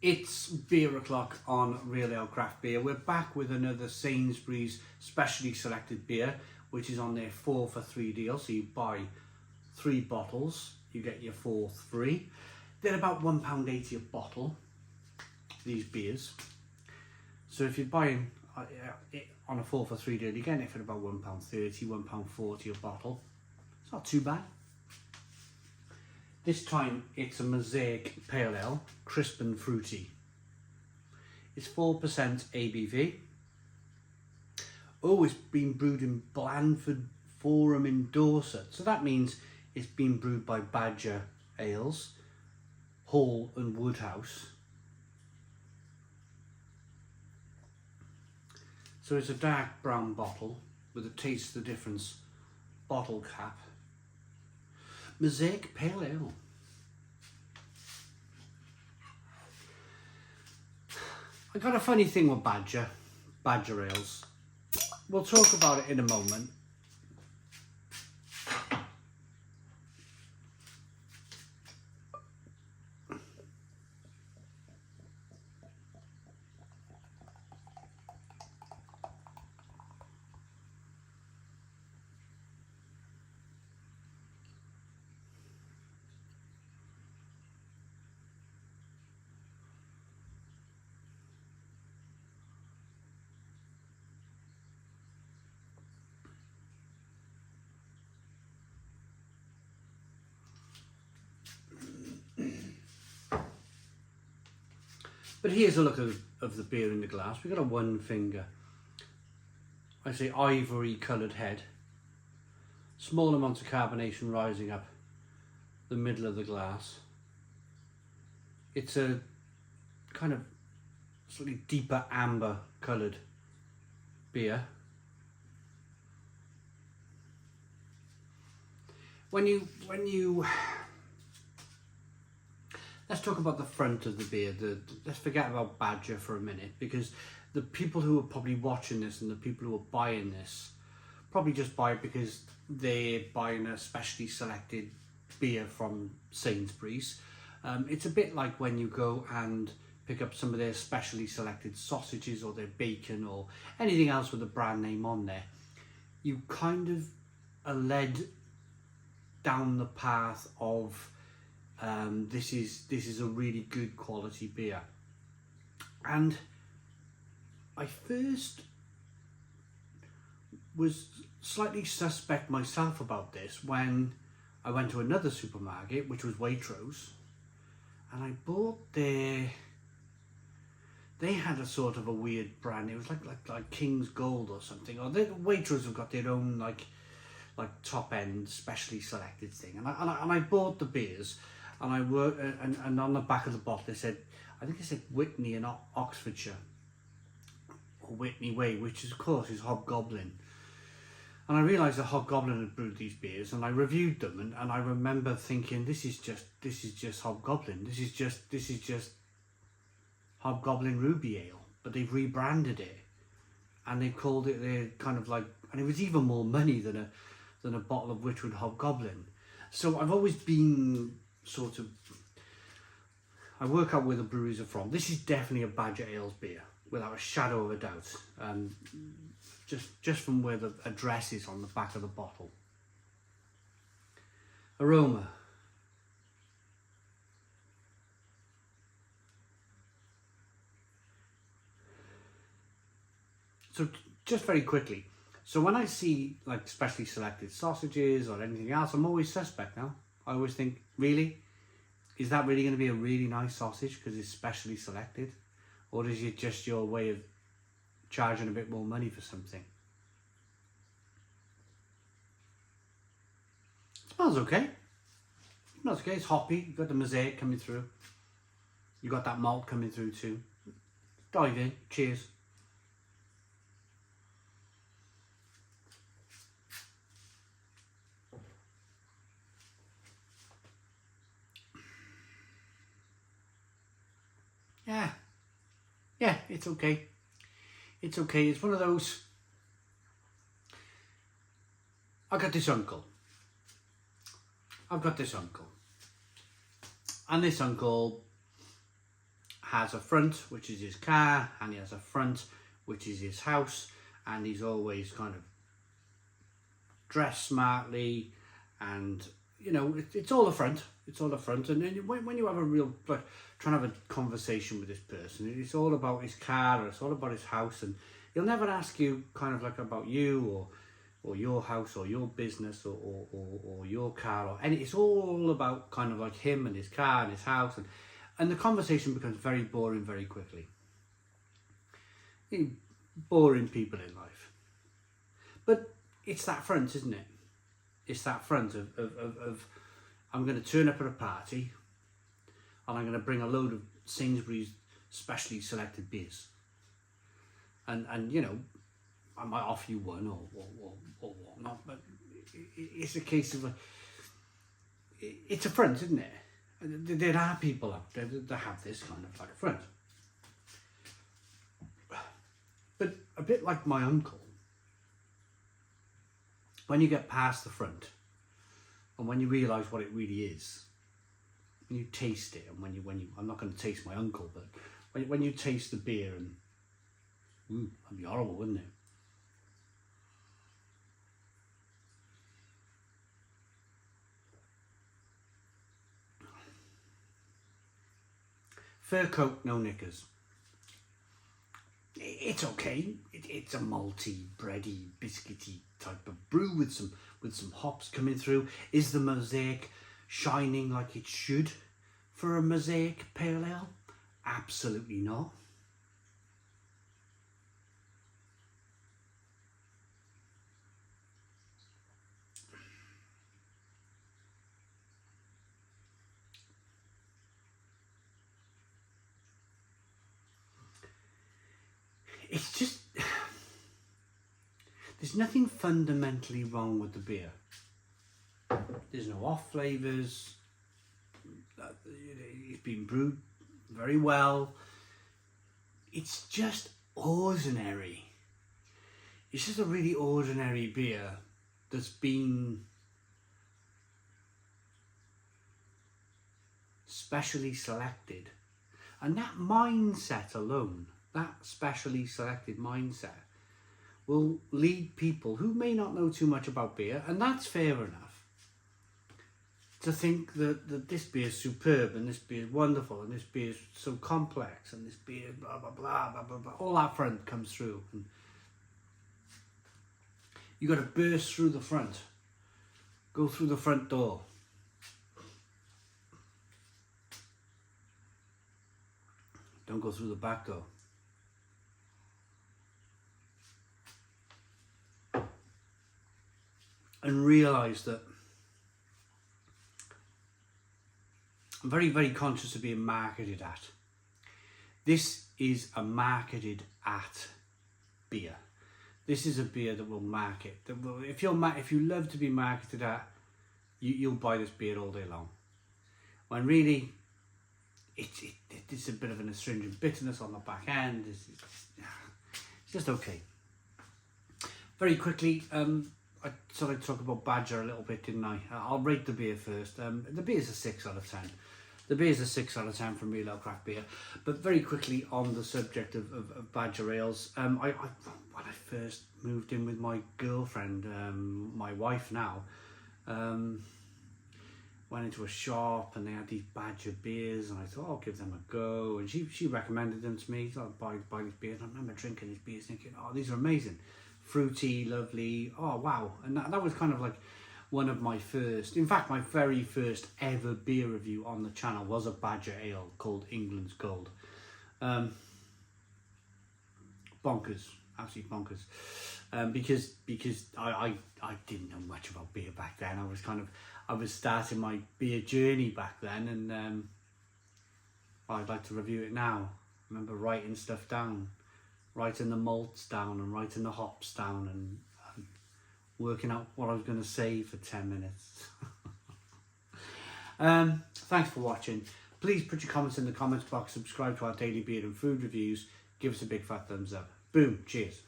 It's beer o'clock on Real Ale Craft Beer. We're back with another Sainsbury's specially selected beer, which is on their 4 for 3 deal. So you buy 3 bottles, you get your 4th free. They're about £1.80 a bottle, these beers. So if you're buying it on a 4 for 3 deal, you're getting it for about £1.30, £1.40 a bottle. It's not too bad. This time it's a Mosaic Pale Ale, crisp and fruity. It's 4% ABV. Oh, it's been brewed in Blandford Forum in Dorset. So that means it's been brewed by Badger Ales, Hall and Woodhouse. So it's a dark brown bottle with a Taste the Difference bottle cap. Mosaic Pale Ale. I got a funny thing with Badger Ales. We'll talk about it in a moment. But here's a look of the beer in the glass. We've got a 1 finger, I say ivory coloured head. Small amounts of carbonation rising up the middle of the glass. It's a kind of slightly deeper amber coloured beer. When you let's talk about the front of the beer. Let's forget about Badger for a minute, because the people who are probably watching this and the people who are buying this probably just buy it because they're buying a specially selected beer from Sainsbury's. It's a bit like when you go and pick up some of their specially selected sausages or their bacon or anything else with a brand name on there. You kind of are led down the path of this is a really good quality beer. And I first was slightly suspect myself about this when I went to another supermarket, which was Waitrose, and I bought they had a sort of a weird brand. It was like King's Gold or something, or Waitrose have got their own like top end specially selected thing, and I bought the beers. And I worked, and on the back of the bottle they said, I think it said Whitney in Oxfordshire, or Whitney Way, which is, of course is Hobgoblin. And I realised that Hobgoblin had brewed these beers, and I reviewed them, and I remember thinking, this is just Hobgoblin. This is just Hobgoblin Ruby Ale, but they've rebranded it, and they've called it their kind of like, and it was even more money than a bottle of Witchwood Hobgoblin. So I've always been sort of, I work out where the breweries are from. This is definitely a Badger Ales beer, without a shadow of a doubt. Just from where the address is on the back of the bottle. Aroma. So just very quickly. So when I see like specially selected sausages or anything else, I'm always suspect now. I always think, really? Is that really going to be a really nice sausage because it's specially selected? Or is it just your way of charging a bit more money for something? It smells okay. It smells okay. It's hoppy. You've got the Mosaic coming through. You've got that malt coming through too. Dive in. Cheers. Yeah, it's okay. It's okay. It's one of those. I've got this uncle. And this uncle has a front, which is his car, and he has a front, which is his house, and he's always kind of dressed smartly, and you know, it's all the front. It's all the front. And then when you have a real, like, trying to have a conversation with this person, it's all about his car, or it's all about his house, and he'll never ask you kind of like about you or your house or your business or your car or any. It's all about kind of like him and his car and his house, and the conversation becomes very boring very quickly. Boring people in life. But it's that front, isn't it? It's that front of I'm going to turn up at a party and I'm going to bring a load of Sainsbury's specially selected beers. And you know, I might offer you one or whatnot, but it's a case of it's a front, isn't it? There are people out there that have this kind of like front. But a bit like my uncle, when you get past the front and when you realise what it really is, when you taste it, and when you I'm not going to taste my uncle, but when you taste the beer, and that'd be horrible, wouldn't it? Fur coat, no knickers. It's okay. It's a malty, bready, biscuity type of brew with some hops coming through. Is the Mosaic shining like it should for a Mosaic pale ale? Absolutely not. It's just, there's nothing fundamentally wrong with the beer. There's no off flavours. It's been brewed very well. It's just ordinary. It's just a really ordinary beer that's been specially selected. And that mindset alone, that specially selected mindset, will lead people who may not know too much about beer, and that's fair enough, to think that this beer is superb, and this beer is wonderful, and this beer is so complex, and this beer blah blah blah blah blah blah. All that front comes through, and you got to burst through the front, go through the front door. Don't go through the back door. And realise that I'm very, very conscious of being marketed at. This is a marketed at beer. This is a beer that will market. That will, if you love to be marketed at, you'll buy this beer all day long. When really, it's a bit of an astringent bitterness on the back end. It's just okay. Very quickly, I sort of talk about Badger a little bit, didn't I? I'll rate the beer first. The beer's a 6 out of 10. The beer's a 6 out of 10 from Real Ale Craft Beer. But very quickly on the subject of Badger ales, when I first moved in with my girlfriend, my wife now, went into a shop and they had these Badger beers, and I thought, I'll give them a go. And she recommended them to me. So I'd buy these beers. And I remember drinking these beers thinking, oh, these are amazing. Fruity, lovely, oh wow. And that was kind of like one of my first, in fact my very first ever beer review on the channel was a Badger ale called England's Gold. Bonkers, absolutely bonkers. Because I didn't know much about beer back then. I was starting my beer journey back then, and I'd like to review it now. I remember writing stuff down, writing the malts down and writing the hops down, and working out what I was going to say for 10 minutes. Thanks for watching. Please put your comments in the comments box, subscribe to our daily beer and food reviews, give us a big fat thumbs up. Boom, cheers.